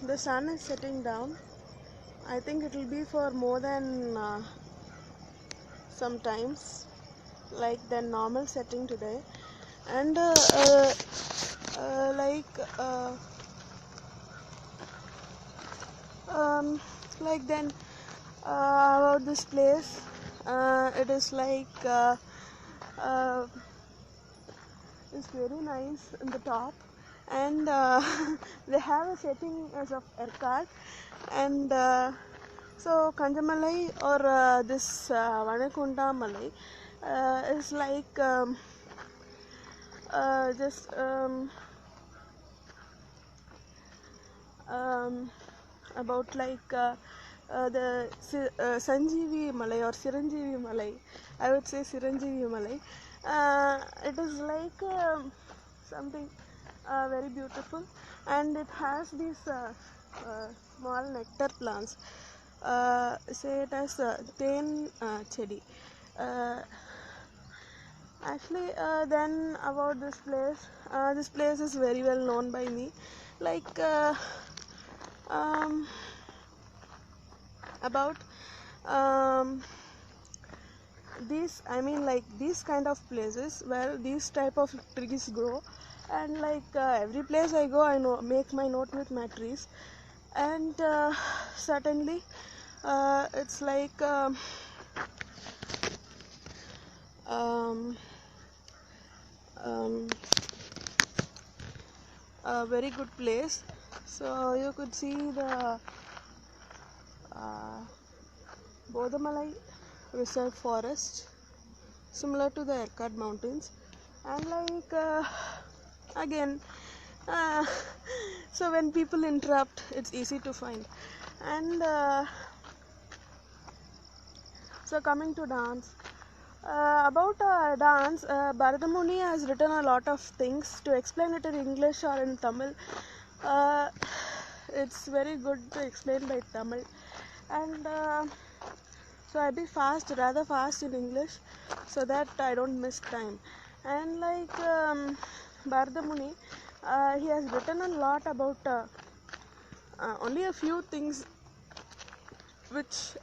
The sun is setting down. I think it will be for more than sometimes like the normal setting today, and like um, like then about this place, it is like it's very nice in the top, and they have a setting as of Erkat, and so Kanjamalai or this Vanakunda Malai is like just about like the Sanjeevi Malai or Siranjeevi Malai. I would say Siranjeevi Malai. It is like something very beautiful, and it has these small nectar plants. Say it as Ten Chedi. Uh, Actually, then about this place is very well known by me. Like um, about these, I mean, like these kind of places where these type of trees grow, and like every place I go, I know make my note with my trees, and certainly it's like um, um, a very good place. So you could see the Bodamalai Reserve Forest, similar to the Erkat Mountains, and like again, uh, so when people interrupt, it's easy to find. And so coming to dance. About dance, Bharadamuni has written a lot of things. To explain it in English or in Tamil, uh, it's very good to explain by Tamil. And so I be rather fast in English, so that I don't miss time. And like Bharadamuni, he has written a lot about only a few things which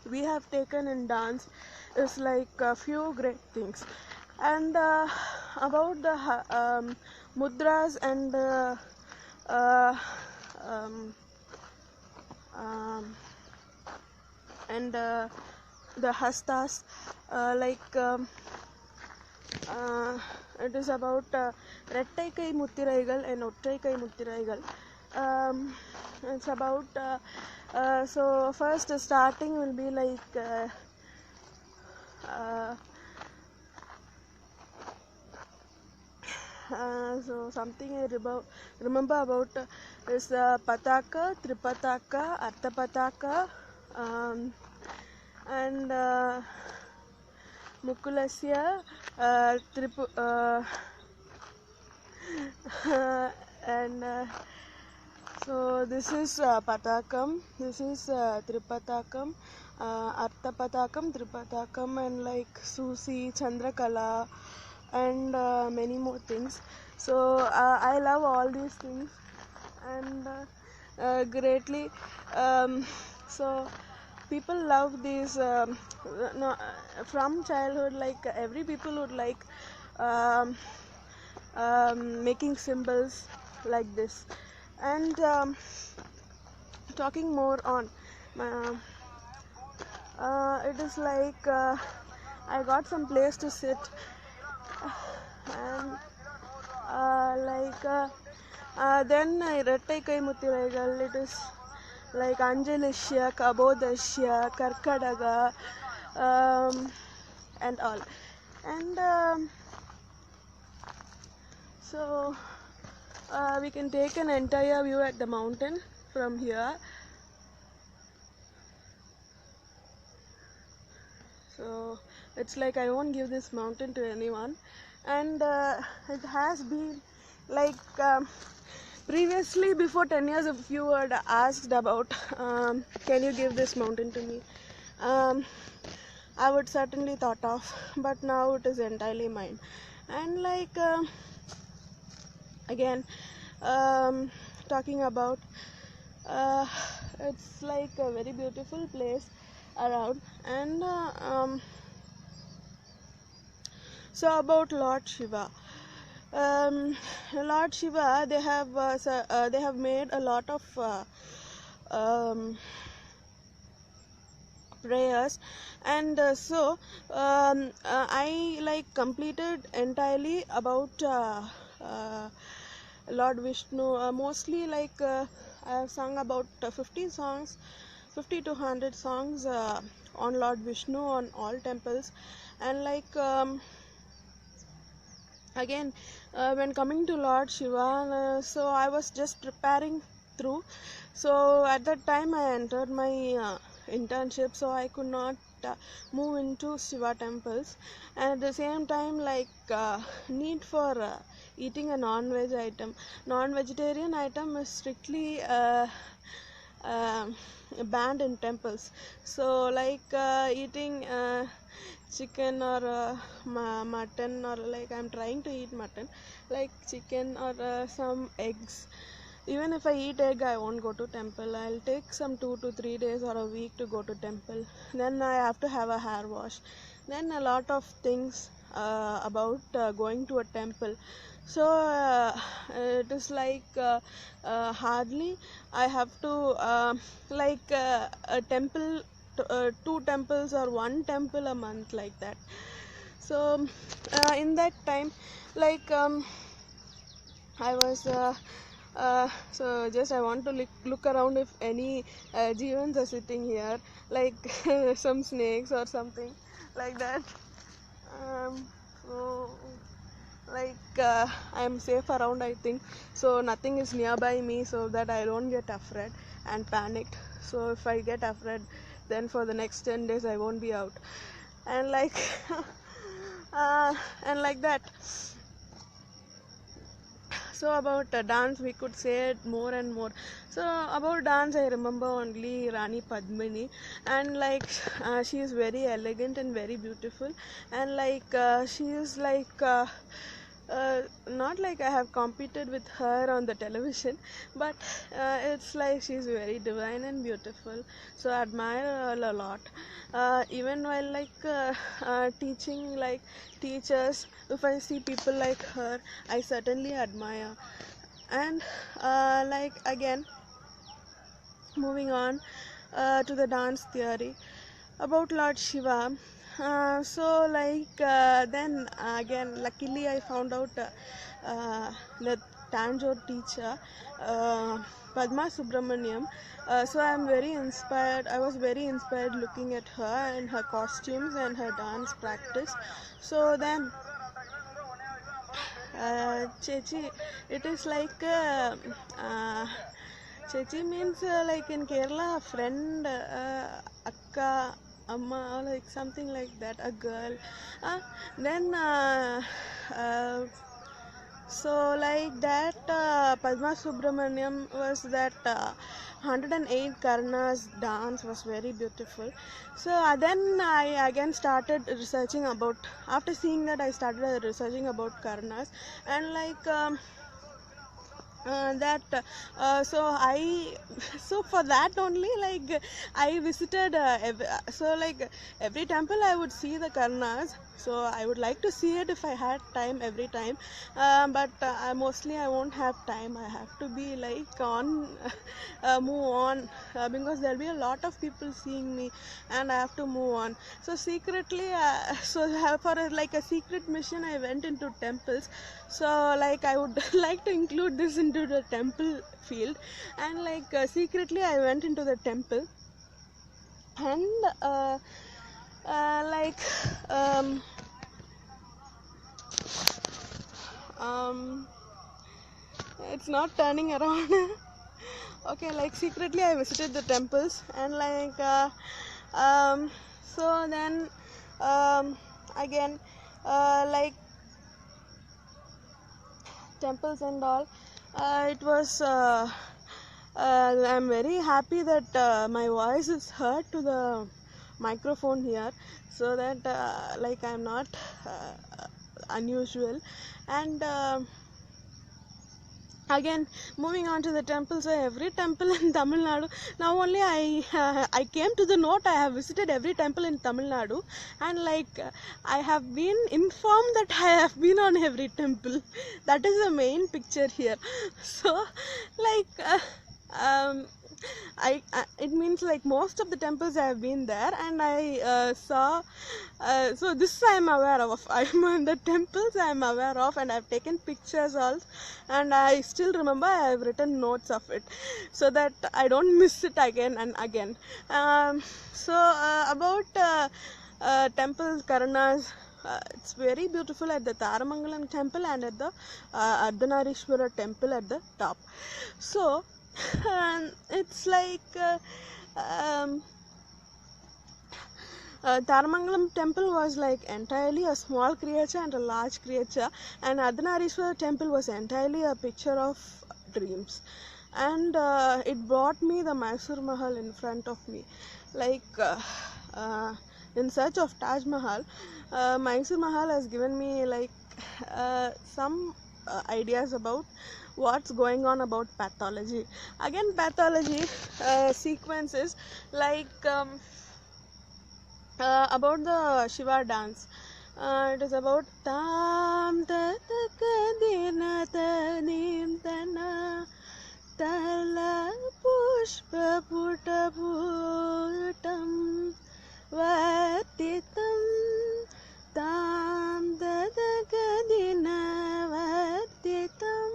we have taken in dance is like a few great things, and about the mudras and uh, um, um, and the hastas, like it is about Rettai Kai Muttiraigal and Otrai Kai Muttiraigal. It's about so first starting will be like uh, so something I remember about is Pataka, Tripataka, Arthapataka, and Mukulasya, and so this is Patakam, this is Tripatakam, Arthapatakam, Tripatakam, and like Susi, Chandrakala, and many more things. So I love all these things, and greatly. So people love these no, from childhood. Like every people would like um, making symbols like this, and talking more on it is like I got some place to sit, and then Rettai Kai Muttiraigal, it is like Anjalishya, Kabodashya, Karkadaga, and all. And so we can take an entire view at the mountain from here. So it's like I won't give this mountain to anyone, and it has been like previously, before 10 years, if you had asked about can you give this mountain to me, I would certainly thought of, but now it is entirely mine. And like again, talking about. uh, it's like a very beautiful place around. And so about Lord Shiva. Lord Shiva, they have made a lot of um, prayers. And I like completed entirely about uh, Lord Vishnu. Mostly like I have sung about 50 songs, 50 to 100 songs on Lord Vishnu on all temples. And like again, when coming to Lord Shiva, so I was just preparing through. So at that time I entered my internship, so I could not move into Shiva temples. And at the same time, like need for eating a non-veg item, non-vegetarian item is strictly um banned in temples. So like eating chicken or mutton, or like I'm trying to eat mutton, like chicken or some eggs. Even if I eat egg, I won't go to temple. I'll take some 2 to 3 days or a week to go to temple. Then I have to have a hair wash. Then a lot of things about going to a temple. So it is like hardly I have to like a temple, two temples or one temple a month, like that. So in that time, like I was so just I want to look around if any Jeevans are sitting here, like some snakes or something like that. So like I'm safe around, I think. So nothing is nearby me, so that I don't get afraid and panicked. So if I get afraid, then for the next 10 days I won't be out. And like and like that. So about dance, we could say it more and more. So about dance, I remember only Rani Padmini. And like she is very elegant and very beautiful. And like she is like not like I have competed with her on the television, but it's like she's very divine and beautiful. So I admire her a lot. Even while like teaching, like teachers, if I see people like her, I certainly admire. And like again, moving on to the dance theory about Lord Shiva. So like then again, luckily I found out the Tanjore teacher, Padma Subramaniam. So I am very inspired. I was very inspired looking at her and her costumes and her dance practice. So then Chechi, it is like Chechi means like in Kerala, a friend, akka, amma, like something like that, a girl. Then so like that Padma Subramaniam was that 108 Karnas dance was very beautiful. So then I again started researching about, after seeing that I started researching about Karnas. And like that so I so for that only, like I visited so like every temple I would see the Karnas. So I would like to see it if I had time every time, but mostly I won't have time. I have to be like on move on, because there'll be a lot of people seeing me and I have to move on. So secretly for like a secret mission, I went into temples. So like I would like to include this into the temple field. And like secretly I went into the temple. And like um, it's not turning around. Okay, like secretly I visited the temples. And like so then again like temples and all, it was I'm very happy that my voice is heard to the microphone here, so that like I'm not unusual. And Again, moving on to the temples, so every temple in Tamil Nadu. Now only I came to the note, I have visited every temple in Tamil Nadu, and like I have been informed that I have been on every temple. That is the main picture here. So like it means like most of the temples I have been there, and I saw so this I am aware of. I am on the temples I am aware of, and I have taken pictures also, and I still remember I have written notes of it so that I don't miss it again and again. So about temple Karanas, it's very beautiful at the Taramangalam temple and at the Ardhanarishwara temple at the top. So it's like Taramangalam temple was like entirely a small creature and a large creature, and Ardhanarishwara temple was entirely a picture of dreams. And it brought me the Mysore Mahal in front of me, like in search of Taj Mahal. Mysore Mahal has given me like some ideas about what's going on about pathology. Again, pathology sequences like about the Shiva dance. It is about tam ta ta ka dina ta nim tana tala pushpa puta putam vatitam tam ta ta ka dina vatitam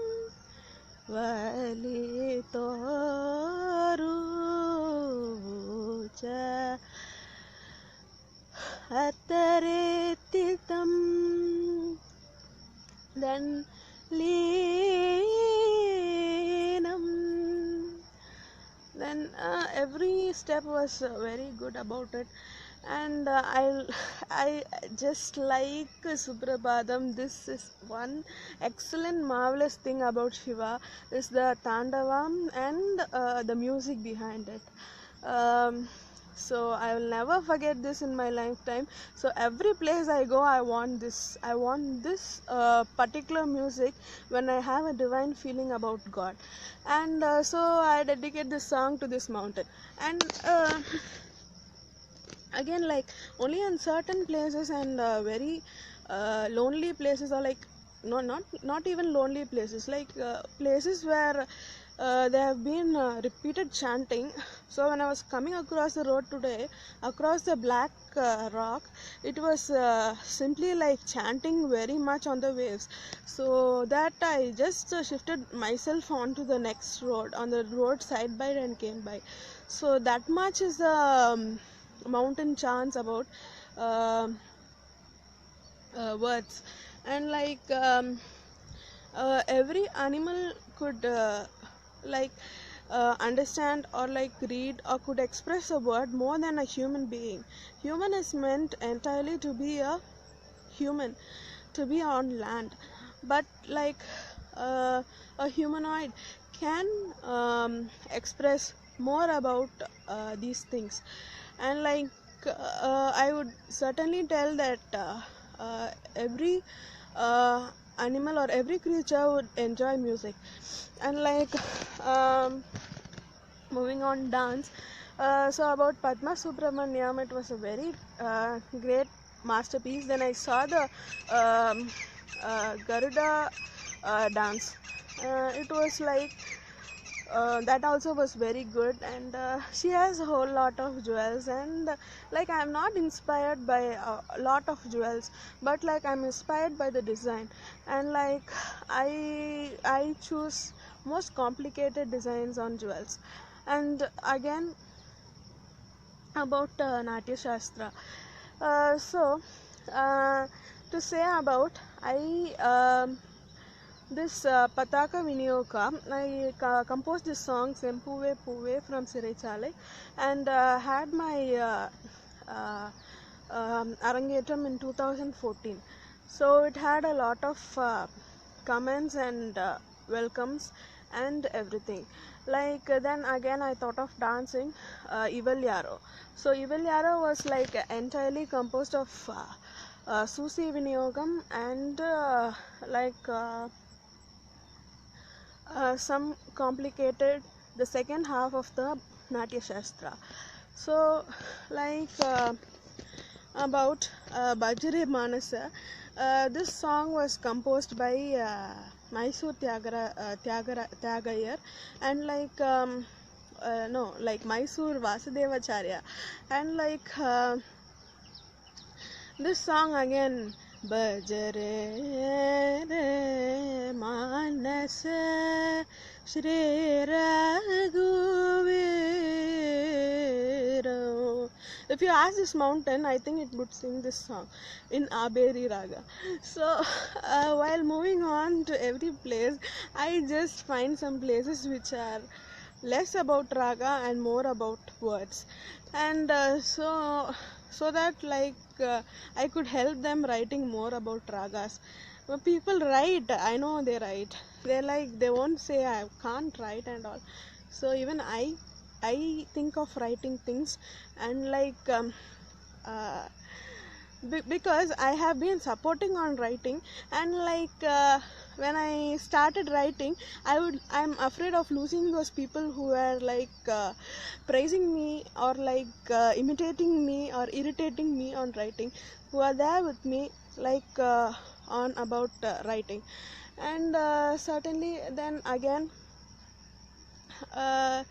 vali toru cha Attaretitam, then Leenam. Then every step was very good about it, and I just like Suprabhadam. This is one excellent, marvelous thing about Shiva is the Tandavam and the music behind it. So I will never forget this in my lifetime. So every place I go, I want this particular music when I have a divine feeling about God. And so I dedicate this song to this mountain. And again, like only in certain places and very lonely places, or like no, not even lonely places, like places where there have been repeated chanting. So when I was coming across the road today, across the black rock, it was simply like chanting very much on the waves. So that I just shifted myself onto the next road, on the road side by, and came by. So that much is the mountain chants about words. And like every animal could like understand or like read or could express a word more than a human being. Human is meant entirely to be a human, to be on land, but like a humanoid can express more about these things. And like I would certainly tell that every animal or every creature would enjoy music. And like moving on dance, so about Padma Subramaniam, it was a very great masterpiece. Then I saw the Garuda dance. It was like that also was very good, and she has a whole lot of jewels. And like I'm not inspired by a lot of jewels, but like I'm inspired by the design. And like I choose most complicated designs on jewels. And again, about Natya Shastra, so to say about this Pataka Viniyoka, I composed this song Sempuve Puve from Siraichale, and had my Arangetam in 2014. So it had a lot of comments and welcomes and everything. Like then again I thought of dancing Ival Yaro. So Ival Yaro was like entirely composed of Susi Viniyogam and like some complicated the second half of the Natya Shastra. So, like about Bajare Manasa, this song was composed by Mysore Tyagayar, and like Mysore Vasudevacharya, and this song again, Bajare re Manasa Shri Raghuveera. If you ask this mountain, I think it would sing this song in Aberi Raga. So, while moving on to every place, I just find some places which are less about raga and more about words, and so that I could help them writing more about ragas. People write, I know they write, they won't say I can't write and all. So even I think of writing things, and uh, because I have been supporting on writing, and when I started writing, I'm afraid of losing those people who are praising me, or imitating me or irritating me on writing, who are there with me on about writing. And certainly then again, uh,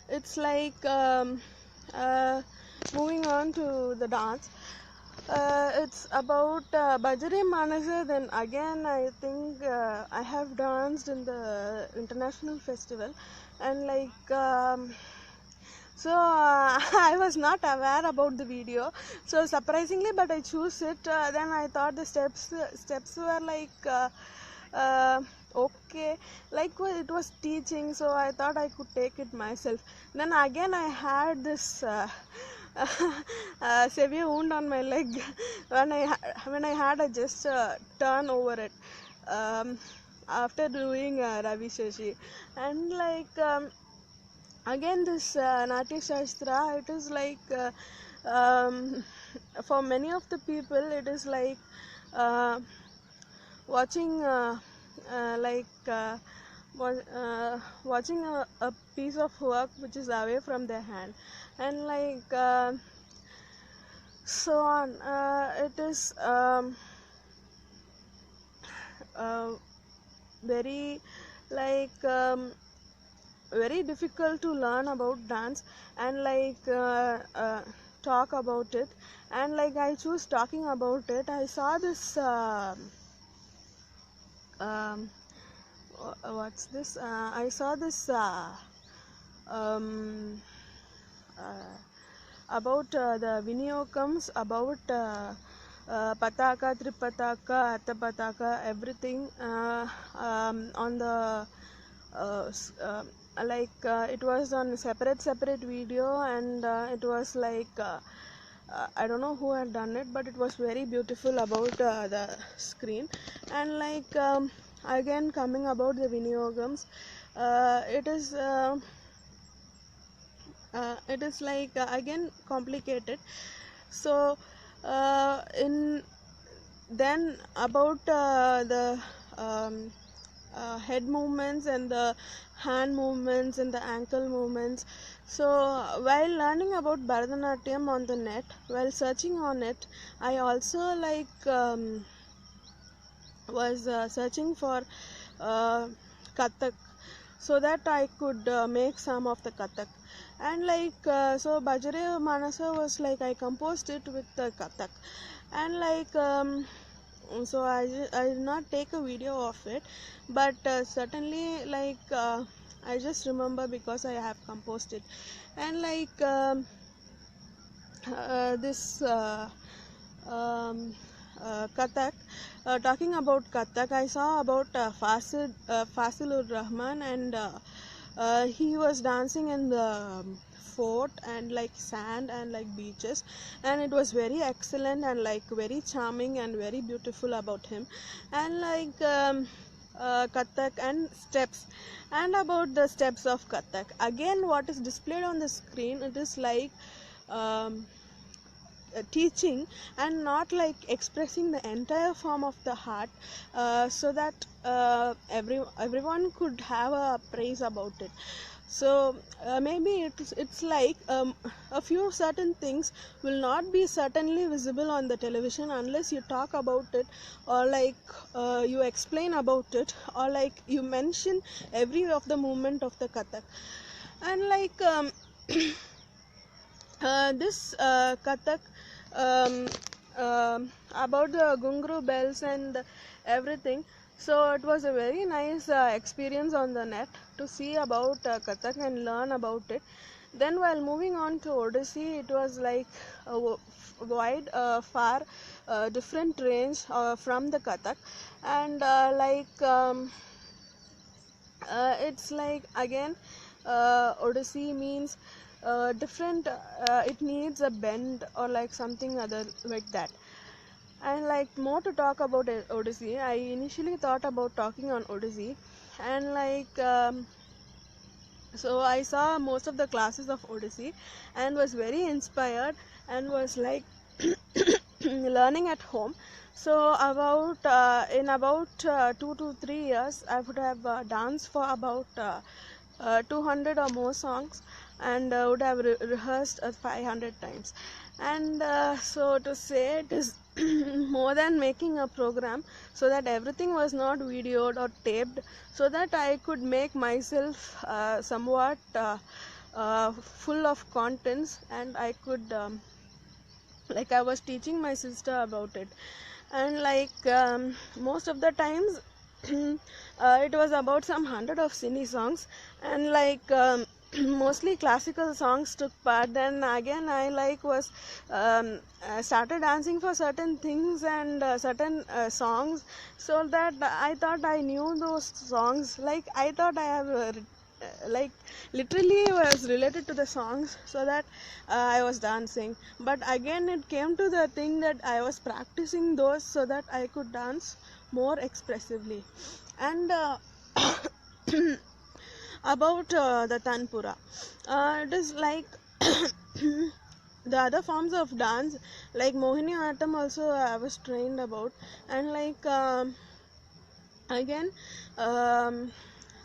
it's moving on to the dance. It's about Bajare Manasa. Then again, I think I have danced in the international festival, and I was not aware about the video. So surprisingly, but I choose it. Then I thought the steps were uh, okay, it was teaching, so I thought I could take it myself. Then again, I had this severe wound on my leg when I had a just turn over it, um, after doing Ravi Shashi. And again, this Natya Shastra, it is for many of the people, it is uh, watching watching a piece of work which is away from their hand, and so on. It is uh, very like very difficult to learn about dance, and talk about it. And I choose talking about it. I saw this what's this I saw this um, uh, about the Vinayokams, about Pataka, Tripataka, Attapataka, everything on the it was on separate video, and it was I don't know who had done it, but it was very beautiful about the screen. And again, coming about the Vinayogams, it is again complicated. So in then about the head movements and the hand movements and the ankle movements. So while learning about Bharatanatyam on the net, while searching on it, I also was searching for Kathak, so that I could make some of the Kathak. And so Bajare Manasa was I composed it with the Kathak. And so I did not take a video of it, but certainly I just remember because I have composed it. And this Kathak, talking about Kathak, I saw about Fasilur Rahman, and he was dancing in the fort and sand and beaches, and it was very excellent and very charming and very beautiful about him. And Kathak and steps. And about the steps of Kathak, again, what is displayed on the screen, it is um, teaching and not like expressing the entire form of the heart, so that everyone could have a praise about it. So maybe it's like a few certain things will not be certainly visible on the television unless you talk about it, or like you explain about it, or like you mention every of the movement of the Kathak. And like this Kathak, um, about the Gungru bells and everything. So it was a very nice experience on the net to see about Kathak and learn about it. Then while moving on to Odissi, it was like a wide, far, different range from the Kathak, and it's like again Odissi means different, it needs a bend or like something other like that. And like more to talk about Odissi, I initially thought about talking on Odissi, and like so I saw most of the classes of Odissi and was very inspired and was like learning at home. So about in about 2 to 3 years, I would have danced for about 200 or more songs, and would have rehearsed 500 times. And so to say, it is more than making a program, so that everything was not videoed or taped, so that I could make myself somewhat full of contents, and I could like I was teaching my sister about it. And like most of the times it was about some 100 of cine songs, and like mostly classical songs took part. Then again I like was started dancing for certain things and certain songs, so that I thought I knew those songs, like I thought I have like literally was related to the songs, so that I was dancing. But again it came to the thing that I was practicing those so that I could dance more expressively. And about the Tanpura, it is like the other forms of dance like Mohiniyattam also I was trained about. And like again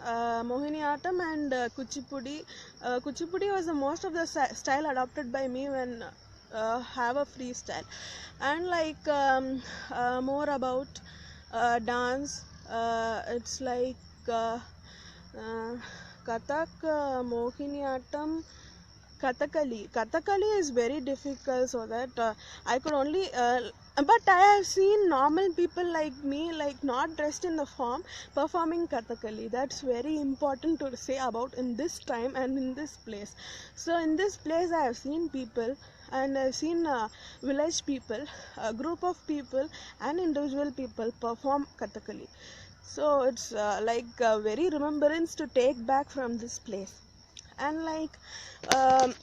Mohiniyattam and Kuchipudi. Kuchipudi was the most of the style adopted by me when have a freestyle. And like more about dance, it's like uh, Kathak, Mohiniyattam, Kathakali. Kathakali is very difficult, so that I could only. But I have seen normal people like me, like not dressed in the form, performing Kathakali. That's very important to say about in this time and in this place. So in this place, I have seen people, and I've seen village people, a group of people, and individual people perform Kathakali. So it's like very remembrance to take back from this place. And like um,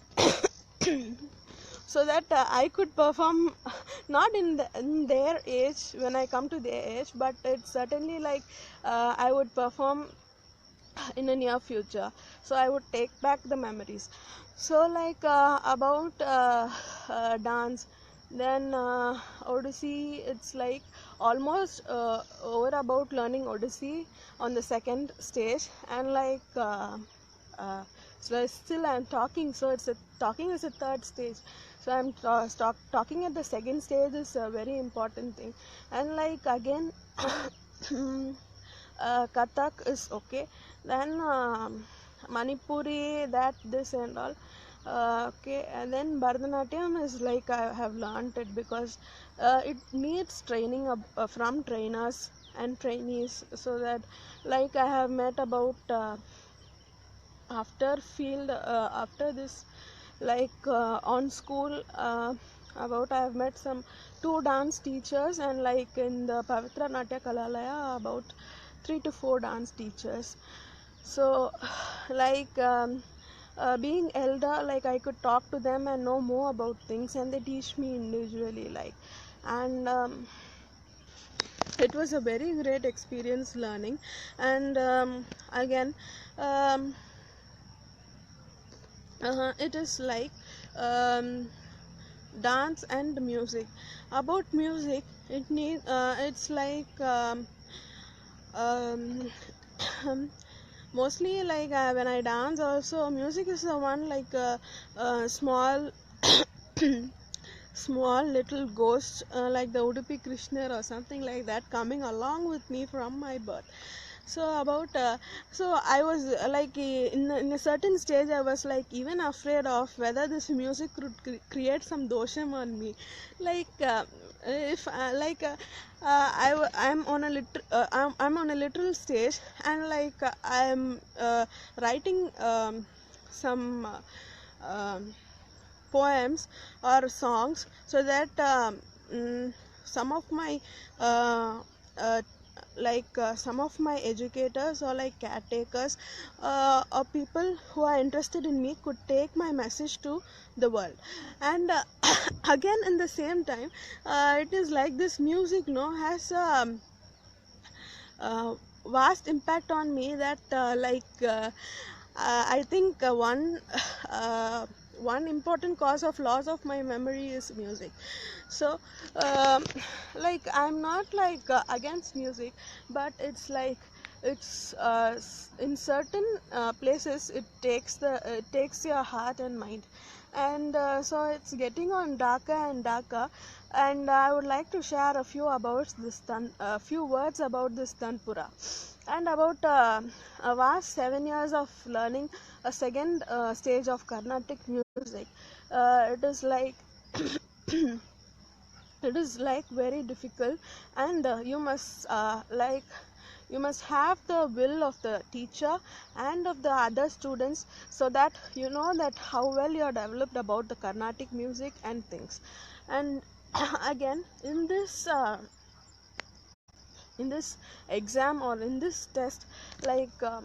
so that I could perform not in their age when I come to their age, but it's certainly like I would perform in the near future, so I would take back the memories. So like about dance, then Odissi, it's like almost over about learning Odissi on the second stage. And like uh, so still I'm talking, so it's a talking is a third stage, so I'm talking at the second stage is a very important thing. And like again Kathak is okay. Then Manipuri, that this and all. Okay, and then Bharatanatyam is like I have learned it because it needs training from trainers and trainees, so that like I have met about after field after this like on school about I have met some 2 dance teachers, and like in the Pavitra Natya Kalalaya about 3 to 4 dance teachers. So like being elder, like I could talk to them and know more about things, and they teach me individually, like. And it was a very great experience learning. And again um, it is like um, dance and music. About music, it's like um, mostly like when I dance also, music is the one like small small little ghost, like the Udupi Krishna or something like that, coming along with me from my birth. So about so I was like in a certain stage I was like even afraid of whether this music could create some dosham on me, like if like I'm on a I'm on a literal stage, and like I'm writing some poems or songs, so that some of my uh, uh, some of my educators or like caretakers or people who are interested in me could take my message to the world. And again in the same time, it is like this music no has uh, vast impact on me, that I think uh, one important cause of loss of my memory is music. So um, like I'm not like against music, but it's like it's in certain places it takes your heart and mind, and so it's getting on darker and darker. And I would like to share a few about few words about this tanpura, and about a vast 7 years of learning a second stage of Carnatic music. It is like it is like very difficult, and you must have the will of the teacher and of the other students, so that you know that how well you are developed about the Carnatic music and things. And again in this exam or in this test, like uh,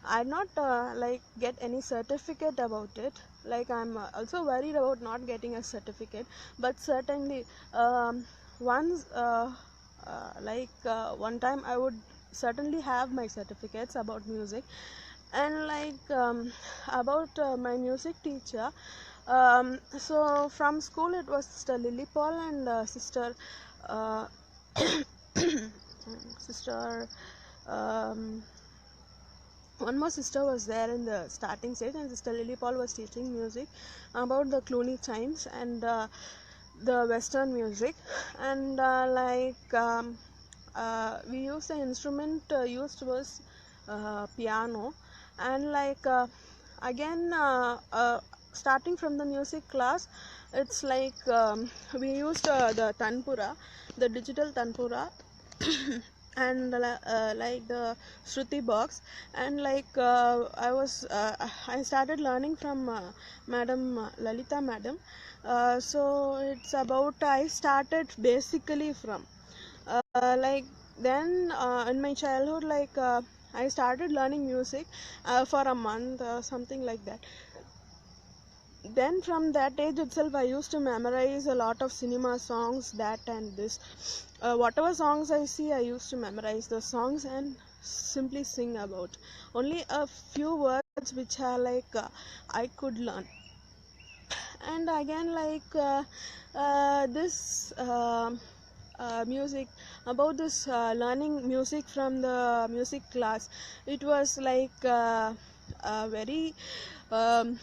I not like get any certificate about it. Like I'm also worried about not getting a certificate, but certainly once one time I would certainly have my certificates about music. And like about my music teacher, so from school it was Sister Lily Paul and uh, sister um, one more sister was there in the starting stage, and Sister Lily Paul was teaching music about the Cluny chimes and the Western music. And we used the instrument used was piano. And again starting from the music class, it's like we used the tanpura, the digital tanpura, and like the Shruti box. And like I started learning from Madam Lalita Madam. So it's about I started basically from like then in my childhood, like I started learning music for a month or something like that. Then from that age itself I used to memorize a lot of cinema songs, that and this. Whatever songs I see, I used to memorize those songs and simply sing about. Only a few words which are like I could learn. And again like this music, about this learning music from the music class, it was like very on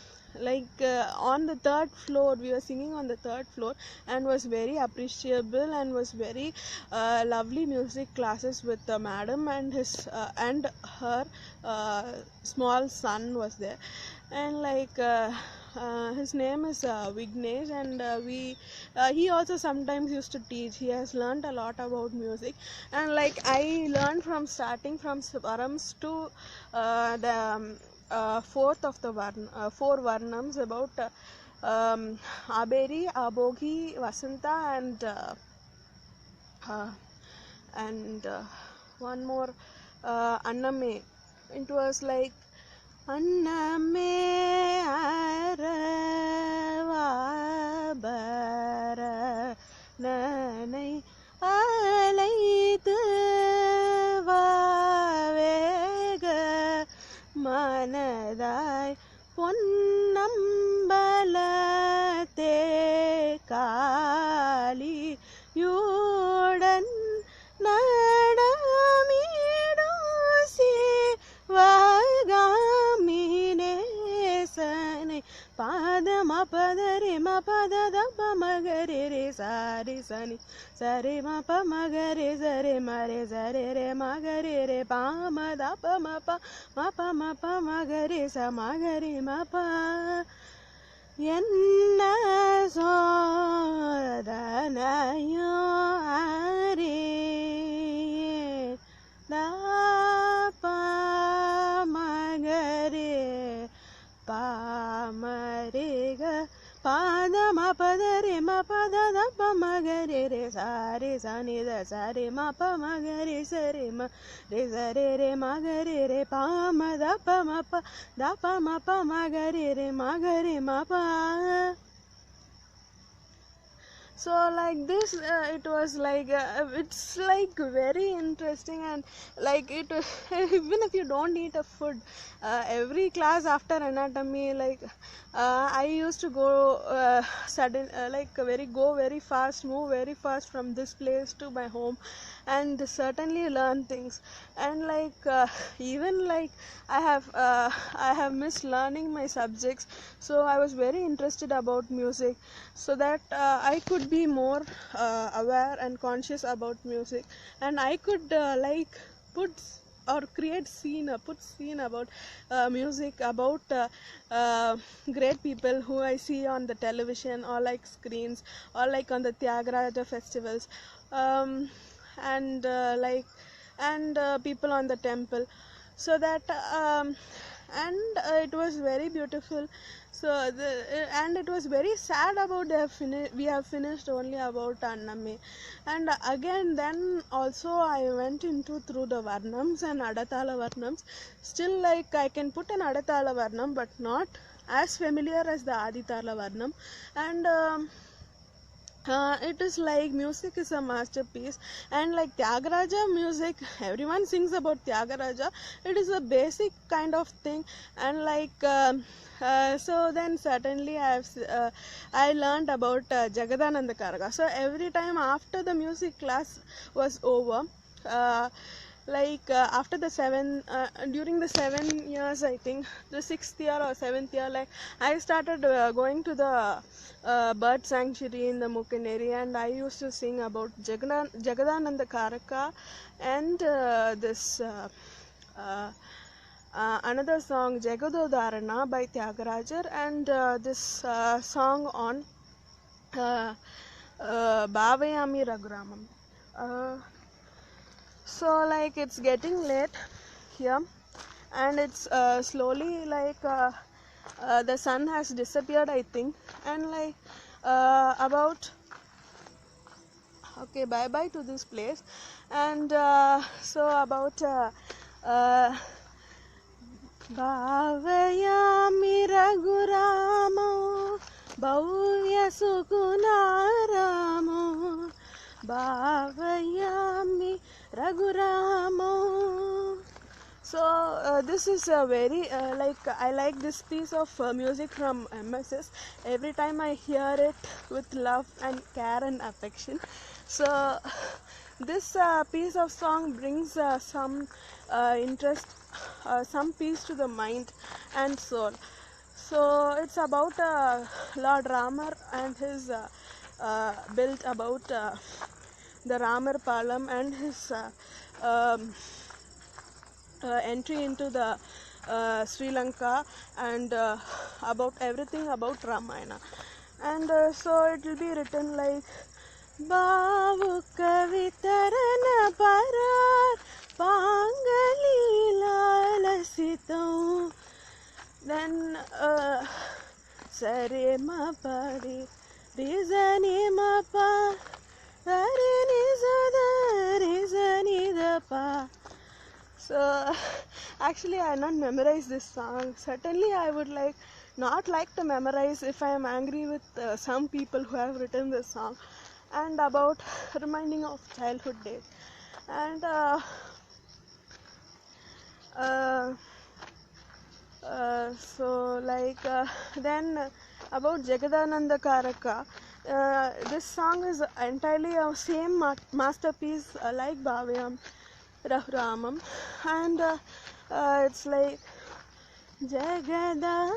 the third floor, we were singing on the third floor, and was very appreciable, and was very lovely music classes with the madam and his and her small son was there. And like his name is Vignesh, and we he also sometimes used to teach. He has learned a lot about music. And like I learned from starting from Swarams to the fourth of the four Varnams, about Aberi, Abogi, Vasanta, uh, and one more Anname. It was like Anname Aravabara Nanai Alaitu Vavega Manadai பொன்னம்பலத்தே காளியுடன் நடமிடோசி வாகாமினேசனை பாதம பதரி ம பத தப மகரி ரே sorry சனி சரி ம ப மகரி சரி மரே சரி ரே மகரி ரே பாம தப ம ப மகரி ச மகரி ம ப என்ன சோதனையோ அரே தப மகரி பாமரேக பாதம பதரி ம பத தப மகரி ரே சாரி சனி த சரி ம ப மகரி சரி ம ரே சரி ரே மகரி ரே பாம தப ம ப மகரி ரே மகரி ம ப. So like this it was like it's like very interesting, and like it even if you don't eat a food, every class after anatomy, like I used to go go very fast, move very fast from this place to my home, and certainly learn things. And like even like I have missed learning my subjects, so I was very interested about music, so that I could be more aware and conscious about music, and I could like put or create put scene about music, about great people who I see on the television or like screens or like on the Tyagaraja festivals, and people on the temple, so that and it was very beautiful. So and it was very sad about we have finished only about Annami, and again then also I went into through the Varnams and Adatala Varnams. Still, like I can put an Adatala Varnam, but not as familiar as the Aditala Varnam. And it is like music is a masterpiece, and like Tyagaraja music, everyone sings about Tyagaraja. It is a basic kind of thing, and like so then certainly I learned about Jagadananda Karaga. So every time after the music class was over, after the during the 7 years, I think the 6th year or 7th year, like I started going to the bird sanctuary in the Mukaneri, and I used to sing about Jagadananda Karaka, and this another song Jagadodarana by Tyagarajar, and this song on Bhavayami Raghuramam. So like it's getting late here, and it's slowly like the sun has disappeared, I think, and like about okay, bye bye to this place. And so about Bhavayami Raghuramo Bhavya Sukunaramo Bhavayami Raghuramo. So this is a very like I like this piece of music from MSS. Every time I hear it with love and care and affection. So this piece of song brings some interest, some peace to the mind and soul. So it's about Lord Ramar and his built about the Ramar Palam and his entry into the Sri Lanka, and about everything about Ramayana. And so it will be written like Bhavuka Vitarana Parar Pangali Lalasitam. Then Sare Ma Pari Rizani Ma Pa Sare Nizada Rizani Da Pa. So actually I not memorize this song. Certainly I would not like to memorize if I am angry with some people who have written this song, and about reminding of childhood days. And so Then about Jagadananda Karaka, this song is entirely a same masterpiece like Bhavyam Rahuramam, and it's like Jagadananda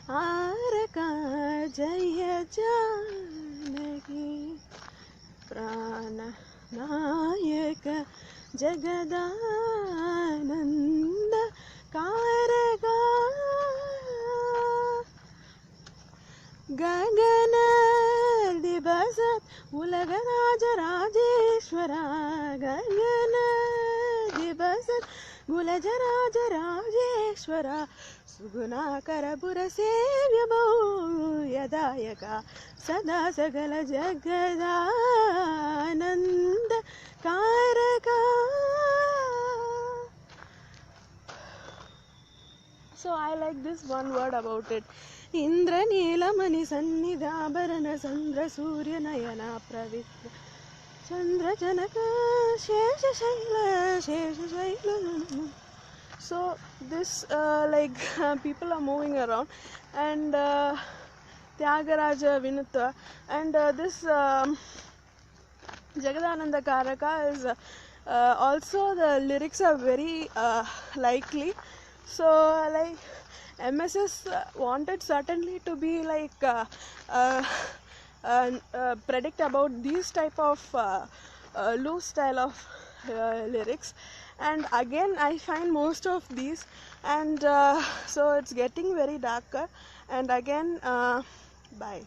Karaka Jaya Janaki Prana Nayaka Jagadananda Karaka Gagana Dibasat Ulagaraja Rajeshwara Gagana Dibasat Ulagaraja Rajeshwara Suguna Karapura Sevya Bau Yadayaka Sada Sagala Jagadananda Karaka. So I like this one word about it. Indra Neelamani Sannidhabarana Sandra Surya Nayana Pravitra Chandra Janaka Shesha Shaila. So this people are moving around, and Tyagaraja Vinutha, and this Jagadananda Karaka is also the lyrics are very likely. So like MSS wanted certainly to be predict about these type of loose style of lyrics, and again I find most of these, and so it's getting very darker, and again bye.